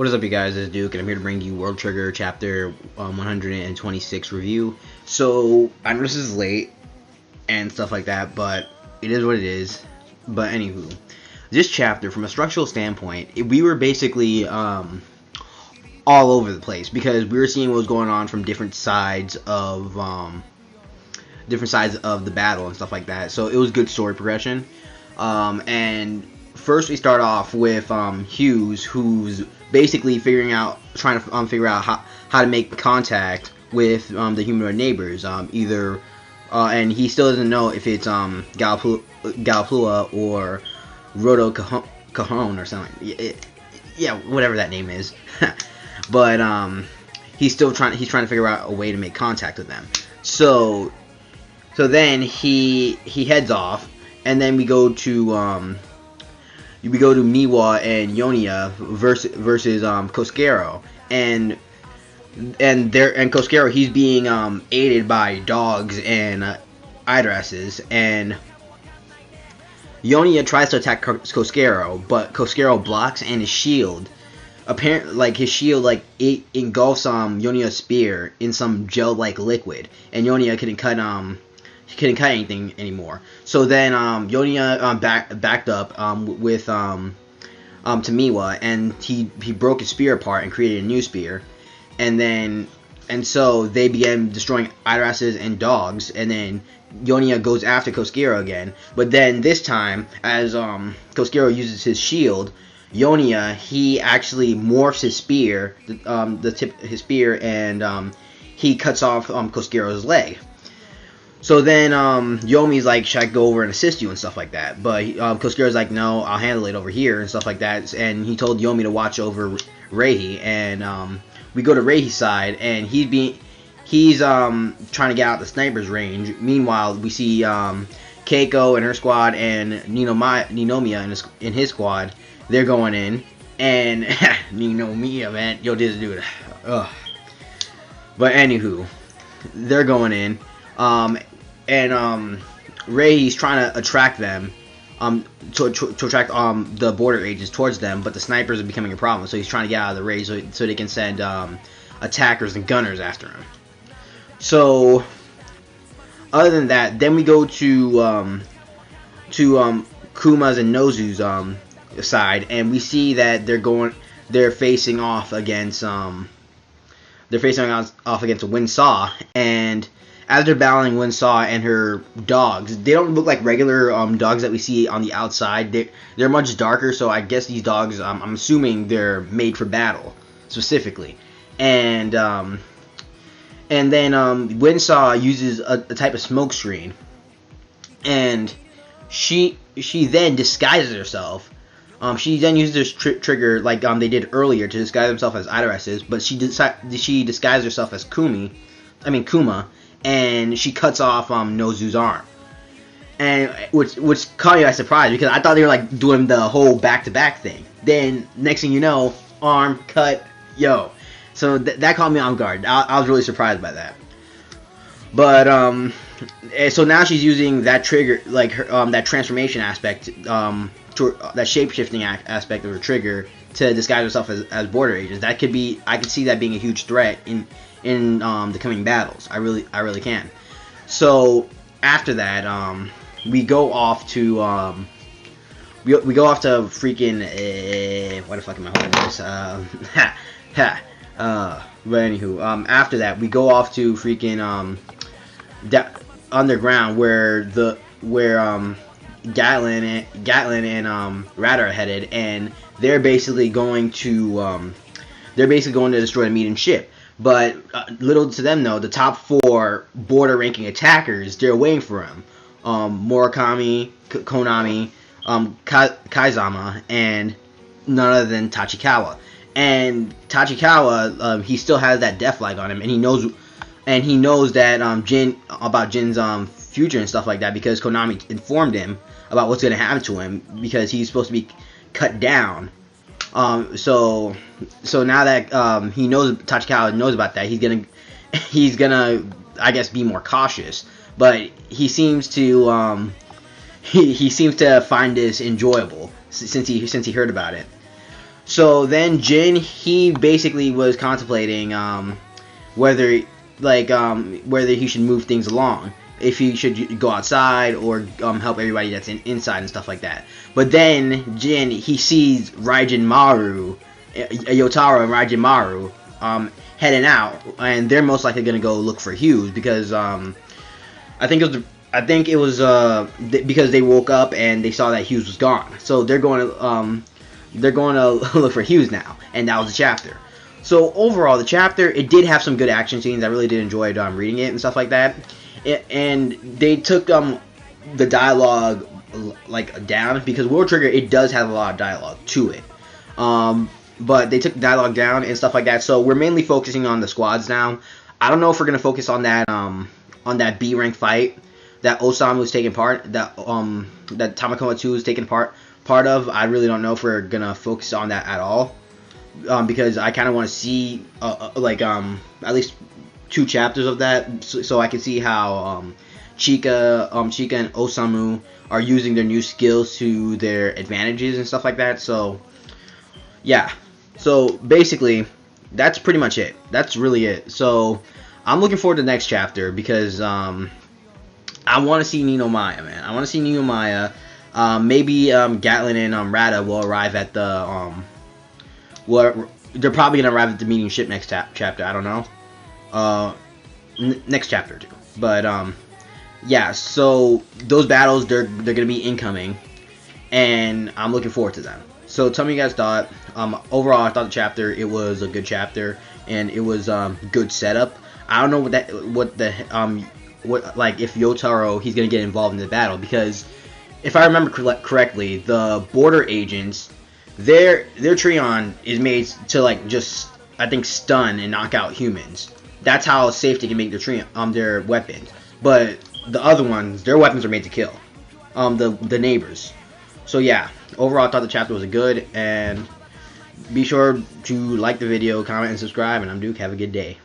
What is up, you guys? This is Duke, and I'm here to bring you World Trigger Chapter 126 review. So, I know this is late and stuff like that, but it is what it is. But anywho, this chapter, from a structural standpoint, we were basically all over the place because we were seeing what was going on from different sides of the battle and stuff like that. So it was good story progression. And first we start off with Hyuse, who's basically trying to figure out how to make contact with the humanoid neighbors. And he still doesn't know if it's Galplua or Roto Cajon or something. Yeah, whatever that name is. But he's trying to figure out a way to make contact with them. So then he heads off, and then we go to Miwa and Yonia versus Koskero, and Koskero, he's being aided by dogs and idresses, and Yonia tries to attack Koskero, but Koskero blocks, and his shield, it engulfs Yonia's spear in some gel-like liquid, and Yonia couldn't cut anything anymore. So then Yonia backed up with to Miwa, and he broke his spear apart and created a new spear, and so they began destroying idresses and dogs, and then Yonia goes after Koskero again. But then this time, as Koskero uses his shield, Yonia, he actually morphs his spear, his spear, and he cuts off Koskero's leg. So then Yomi's like, should I go over and assist you and stuff like that? But Koskero's like, no, I'll handle it over here and stuff like that. And he told Yomi to watch over Reihi, and we go to Reihi's side, and he's trying to get out the sniper's range. Meanwhile, we see Kako and her squad and Ninomiya in his squad. They're going in, and Ninomiya, man, yo, this dude, ugh. But anywho, they're going in, and Reihi's trying to attract them, to attract the border agents towards them, but the snipers are becoming a problem. So he's trying to get out of the raid so they can send attackers and gunners after him. So other than that, then we go to Kuma's and Nozu's side, and we see that they're facing off against Wen Saw, and as they're battling Wen Saw and her dogs, they don't look like regular dogs that we see on the outside. They're much darker, so I guess these dogs, I'm assuming they're made for battle specifically. And then Wen Saw uses a type of smoke screen, and she then disguises herself. She then uses this trigger like they did earlier to disguise themselves as idresses, but she disguised herself as Kuma, and she cuts off Nozu's arm, and which caught me by surprise because I thought they were like doing the whole back-to-back thing. Then next thing you know, arm cut, yo. So that caught me off guard. I was really surprised by that. But so now she's using that trigger, like her, that transformation aspect, that shape-shifting aspect of her trigger to disguise herself as border agents. I could see that being a huge threat in the coming battles. I really can. So after that, we go off to we go off to freaking what the fuck am I holding this? But anywho, after that we go off to freaking underground where Gatlin and Rad are headed, and they're basically going to destroy the Medan ship. But little to them though, the top 4 border ranking attackers, they're waiting for him. Murakami, Konami, Kaizama, and none other than Tachikawa. And Tachikawa, he still has that death flag on him, and he knows that Jin's future and stuff like that, because Konami informed him about what's going to happen to him, because he's supposed to be cut down. So now that Tachikawa knows about that, he's gonna I guess be more cautious. But he seems to he seems to find this enjoyable since he heard about it. So then Jin, he basically was contemplating whether whether he should move things along, if he should go outside or help everybody that's inside and stuff like that. But then Jin, he sees Raijin Maru, Yotarou and Raijin Maru heading out, and they're most likely gonna go look for Hyuse because I think it was because they woke up and they saw that Hyuse was gone, so they're going to look for Hyuse now, and that was the chapter. So overall, the chapter, it did have some good action scenes. I really did enjoy reading it and stuff like that. And they took the dialogue like down, because World Trigger, it does have a lot of dialogue to it. But they took the dialogue down and stuff like that. So we're mainly focusing on the squads now. I don't know if we're gonna focus on that B rank fight that Osamu was taking part, that Tamakoma 2 is taking part of. I really don't know if we're gonna focus on that at all, because I kind of want to see at least 2 chapters of that, so I can see how Chika and Osamu are using their new skills to their advantages and stuff like that. So yeah, so basically that's pretty much it. That's really it. So I'm looking forward to the next chapter, because I want to see Ninomiya, man. I want to see Ninomiya. Maybe Gatlin and Rada will arrive at the they're probably gonna arrive at the meeting ship next chapter. I don't know. Next chapter too. But yeah. So those battles, they're gonna be incoming, and I'm looking forward to them. So tell me you guys thought. Overall, I thought the chapter, it was a good chapter, and it was good setup. I don't know if Yotarou, he's gonna get involved in the battle, because if I remember correctly, the border agents, their Treon is made to just, I think, stun and knock out humans. That's how safe they can make their weapons. But the other ones, their weapons are made to kill. The neighbors. So yeah, overall I thought the chapter was good, and be sure to like the video, comment, and subscribe, and I'm Duke. Have a good day.